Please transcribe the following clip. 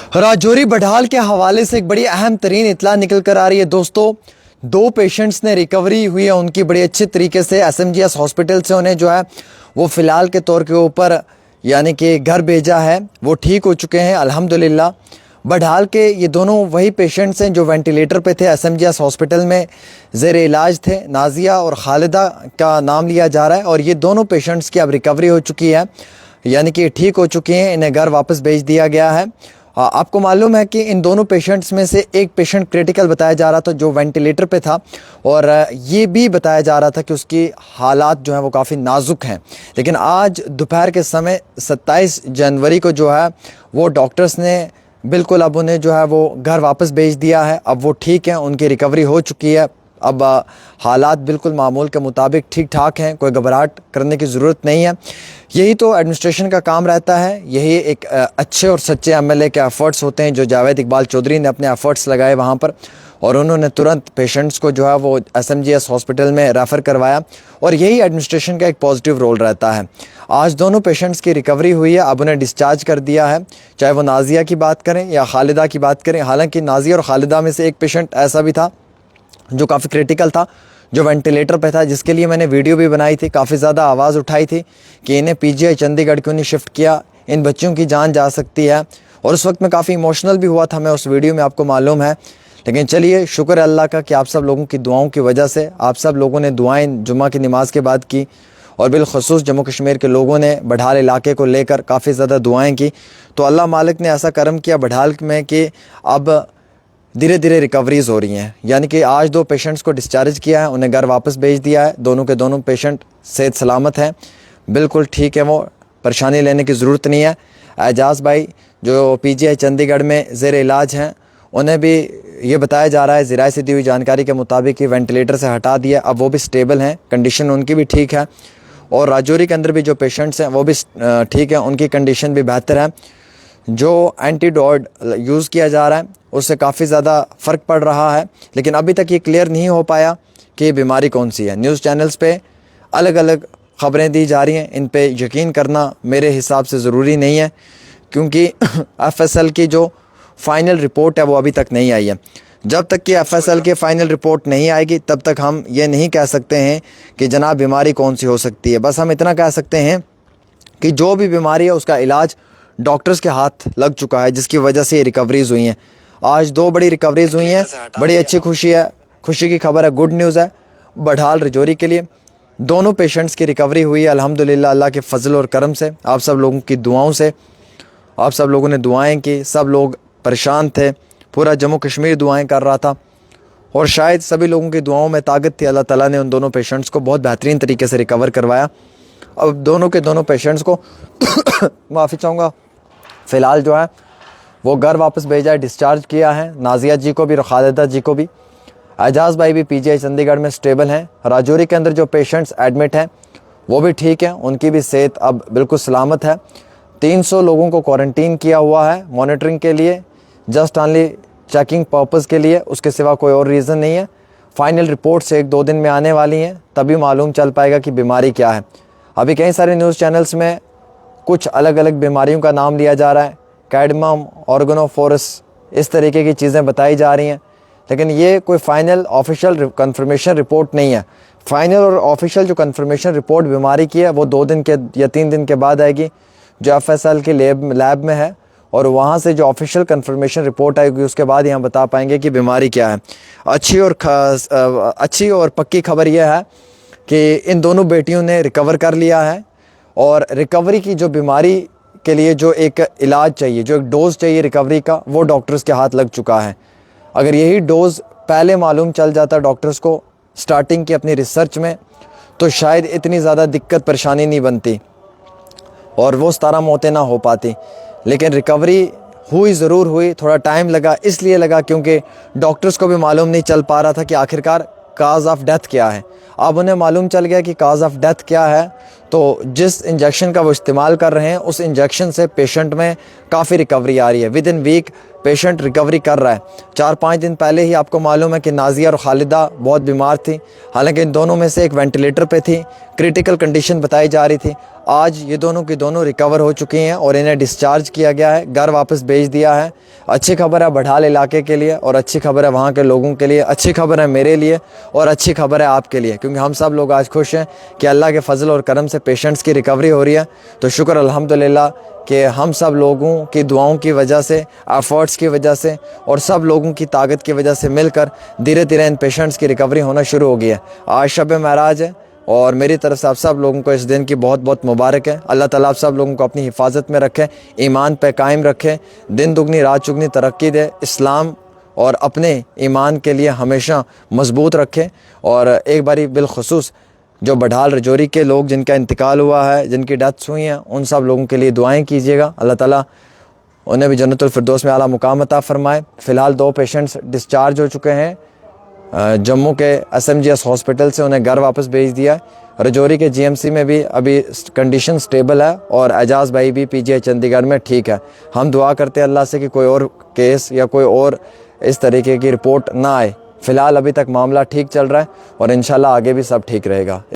राजौरी बढाल के हवाले से एक बड़ी अहम तरीन इतला निकल कर आ रही है दोस्तों। दो पेशेंट्स ने रिकवरी हुई है उनकी बड़ी अच्छे तरीके से SMGS हॉस्पिटल से। उन्हें जो है वो फ़िलहाल के तौर के ऊपर यानी कि घर भेजा है, वो ठीक हो चुके हैं अल्हम्दुलिल्लाह। बढाल के ये दोनों वही पेशेंट्स हैं जो वेंटिलेटर पे थे, SMGS हॉस्पिटल में ज़ेर इलाज थे। नाजिया और खालिदा का नाम लिया जा रहा है और ये दोनों पेशेंट्स की अब रिकवरी हो चुकी है, यानी कि ठीक हो चुके हैं। इन्हें घर वापस भेज दिया गया है। आपको मालूम है कि इन दोनों पेशेंट्स में से एक पेशेंट क्रिटिकल बताया जा रहा था जो वेंटिलेटर पे था, और ये भी बताया जा रहा था कि उसकी हालात जो है वो काफ़ी नाजुक हैं। लेकिन आज दोपहर के समय 27 जनवरी को जो है वो डॉक्टर्स ने बिल्कुल अब उन्हें जो है वो घर वापस भेज दिया है। अब वो ठीक हैं, उनकी रिकवरी हो चुकी है। अब हालात बिल्कुल मामूल के मुताबिक ठीक ठाक हैं, कोई घबराहट करने की ज़रूरत नहीं है। यही तो एडमिनिस्ट्रेशन का काम रहता है, यही एक अच्छे और सच्चे MLA के एफ़र्ट्स होते हैं जो जावेद इकबाल चौधरी ने अपने एफ़र्ट्स लगाए वहाँ पर, और उन्होंने तुरंत पेशेंट्स को जो है वो SMGS हॉस्पिटल में रेफ़र करवाया, और यही एडमिनिस्ट्रेशन का एक पॉजिटिव रोल रहता है। आज दोनों पेशेंट्स की रिकवरी हुई है, अब उन्हें डिस्चार्ज कर दिया है, चाहे वो नाजिया की बात करें या खालिदा की बात करें। हालाँकि नाजिया और खालिदा में से एक पेशेंट ऐसा भी था जो काफ़ी क्रिटिकल था, जो वेंटिलेटर पे था, जिसके लिए मैंने वीडियो भी बनाई थी। काफ़ी ज़्यादा आवाज़ उठाई थी कि इन्हें PGI चंडीगढ़ क्यों नहीं शिफ्ट किया, इन बच्चों की जान जा सकती है। और उस वक्त मैं काफ़ी इमोशनल भी हुआ था मैं उस वीडियो में, आपको मालूम है। लेकिन चलिए, शुक्र है अल्लाह का कि आप सब लोगों की दुआओं की वजह से, आप सब लोगों ने दुआएँ जुम्मा की नमाज के बाद की, और बिलखुसूस जम्मू कश्मीर के लोगों ने बढाल इलाके को लेकर काफ़ी ज़्यादा दुआएँ की। तो अल्लाह मालिक ने ऐसा करम किया बढाल में कि अब धीरे धीरे रिकवरीज़ हो रही हैं। यानी कि आज दो पेशेंट्स को डिस्चार्ज किया है, उन्हें घर वापस भेज दिया है। दोनों के दोनों पेशेंट सेहत सलामत हैं, बिल्कुल ठीक है, वो परेशानी लेने की ज़रूरत नहीं है। एजाज़ भाई जो PGI चंडीगढ़ में ज़ेर इलाज हैं, उन्हें भी ये बताया जा रहा है ज़राए से दी हुई जानकारी के मुताबिक कि वेंटिलेटर से हटा दिया, अब वो भी स्टेबल हैं, कंडीशन उनकी भी ठीक है। और राजौरी के अंदर भी जो पेशेंट्स हैं वो भी ठीक है, उनकी कंडीशन भी बेहतर है। जो एंटीडोट यूज़ किया जा रहा है उससे काफ़ी ज़्यादा फ़र्क पड़ रहा है, लेकिन अभी तक ये क्लियर नहीं हो पाया कि ये बीमारी कौन सी है। न्यूज़ चैनल्स पे अलग अलग ख़बरें दी जा रही हैं, इन पे यकीन करना मेरे हिसाब से ज़रूरी नहीं है, क्योंकि FSL की जो फ़ाइनल रिपोर्ट है वो अभी तक नहीं आई है। जब तक कि FSL की फ़ाइनल रिपोर्ट नहीं आएगी तब तक हम ये नहीं कह सकते हैं कि जनाब बीमारी कौन सी हो सकती है। बस हम इतना कह सकते हैं कि जो भी बीमारी है उसका इलाज डॉक्टर्स के हाथ लग चुका है, जिसकी वजह से ये रिकवरीज़ हुई हैं। आज दो बड़ी रिकवरीज़ हुई हैं, बड़ी अच्छी खुशी है, खुशी की खबर है, गुड न्यूज़ है बढाल राजौरी के लिए। दोनों पेशेंट्स की रिकवरी हुई है अल्हम्दुलिल्लाह, अल्लाह के फजल और करम से, आप सब लोगों की दुआओं से। आप सब लोगों ने दुआएं की, सब लोग परेशान थे, पूरा जम्मू कश्मीर दुआएं कर रहा था, और शायद सभी लोगों की दुआओं में ताकत थी। अल्लाह ताला ने उन दोनों पेशेंट्स को बहुत बेहतरीन तरीके से रिकवर करवाया। अब दोनों के दोनों पेशेंट्स को माफ़ी चाहूँगा, फ़िलहाल जो है वो घर वापस भेजा है, डिस्चार्ज किया है, नाजिया जी को भी और खालिदा जी को भी। एजाज़ भाई भी PGI चंडीगढ़ में स्टेबल हैं। राजौरी के अंदर जो पेशेंट्स एडमिट हैं वो भी ठीक हैं, उनकी भी सेहत अब बिल्कुल सलामत है। 300 लोगों को क्वारंटीन किया हुआ है मॉनिटरिंग के लिए, जस्ट ऑनली चेकिंग पर्पज़ के लिए, उसके सिवा कोई और रीज़न नहीं है। फ़ाइनल रिपोर्ट्स 1-2 दिन में आने वाली हैं, तभी मालूम चल पाएगा कि बीमारी क्या है। अभी कई सारे न्यूज़ चैनल्स में कुछ अलग अलग बीमारियों का नाम लिया जा रहा है, कैडमम, ऑर्गेनोफोरस, इस तरीके की चीज़ें बताई जा रही हैं, लेकिन ये कोई फ़ाइनल ऑफिशियल कंफर्मेशन रिपोर्ट नहीं है। फ़ाइनल और ऑफिशियल जो कंफर्मेशन रिपोर्ट बीमारी की है वो 2 दिन के या 3 दिन के बाद आएगी, जो FSL की लैब में है, और वहाँ से जो ऑफिशियल कंफर्मेशन रिपोर्ट आएगी उसके बाद ही हम बता पाएंगे कि बीमारी क्या है। अच्छी और पक्की खबर यह है कि इन दोनों बेटियों ने रिकवर कर लिया है, और रिकवरी की जो बीमारी के लिए जो एक इलाज चाहिए, जो एक डोज़ चाहिए रिकवरी का, वो डॉक्टर्स के हाथ लग चुका है। अगर यही डोज़ पहले मालूम चल जाता डॉक्टर्स को स्टार्टिंग की अपनी रिसर्च में, तो शायद इतनी ज़्यादा दिक्कत परेशानी नहीं बनती और वो 17 मौतें ना हो पाती। लेकिन रिकवरी हुई ज़रूर हुई, थोड़ा टाइम लगा, इसलिए लगा क्योंकि डॉक्टर्स को भी मालूम नहीं चल पा रहा था कि आखिरकार काज ऑफ डेथ क्या है। अब उन्हें मालूम चल गया कि काज ऑफ डेथ क्या है, तो जिस इंजेक्शन का वो इस्तेमाल कर रहे हैं उस इंजेक्शन से पेशेंट में काफ़ी रिकवरी आ रही है। Within week patient recovery कर रहा है। 4-5 दिन पहले ही आपको मालूम है कि नाजिया और खालिदा बहुत बीमार थी, हालांकि इन दोनों में से एक वेंटिलेटर पे थी, क्रिटिकल कंडीशन बताई जा रही थी। आज ये दोनों की दोनों रिकवर हो चुकी हैं और इन्हें डिस्चार्ज किया गया है, घर वापस भेज दिया है। अच्छी खबर है बढाल इलाके के लिए और अच्छी खबर है वहाँ के लोगों के लिए, अच्छी खबर है मेरे लिए और अच्छी खबर है आपके लिए, क्योंकि हम सब लोग आज खुश हैं कि अल्लाह के फजल और करम से पेशेंट्स की रिकवरी हो रही है। तो शुक्र अल्हम्दुलिल्लाह कि हम सब लोगों की दुआओं की वजह से, एफर्ट्स की वजह से और सब लोगों की ताकत की वजह से मिलकर धीरे धीरे इन पेशेंट्स की रिकवरी होना शुरू हो गई है। आज शब महराज है और मेरी तरफ से आप सब लोगों को इस दिन की बहुत बहुत मुबारक है। अल्लाह ताला आप सब लोगों को अपनी हिफाजत में रखे, ईमान पे कायम रखे, दिन दुगनी रात चुगनी तरक्की दे, इस्लाम और अपने ईमान के लिए हमेशा मजबूत रखे। और एक बारी बिलखुसूस जो बढाल रजौरी के लोग जिनका इंतकाल हुआ है, जिनकी डेथ्स हुई हैं, उन सब लोगों के लिए दुआएं कीजिएगा। अल्लाह ताला उन्हें भी जन्नतुल फिरदौस में आला मुकाम अता फरमाए। फ़िलहाल 2 पेशेंट्स डिस्चार्ज हो चुके हैं जम्मू के SMGS हॉस्पिटल से, उन्हें घर वापस भेज दिया है। रजौरी के GMC में भी अभी कंडीशन स्टेबल है और एजाज़ भाई भी PGI चंडीगढ़ में ठीक है। हम दुआ करते हैं अल्लाह से कि कोई और केस या कोई और इस तरीके की रिपोर्ट ना आए। फ़िलहाल अभी तक मामला ठीक चल रहा है और इंशाल्लाह आगे भी सब ठीक रहेगा।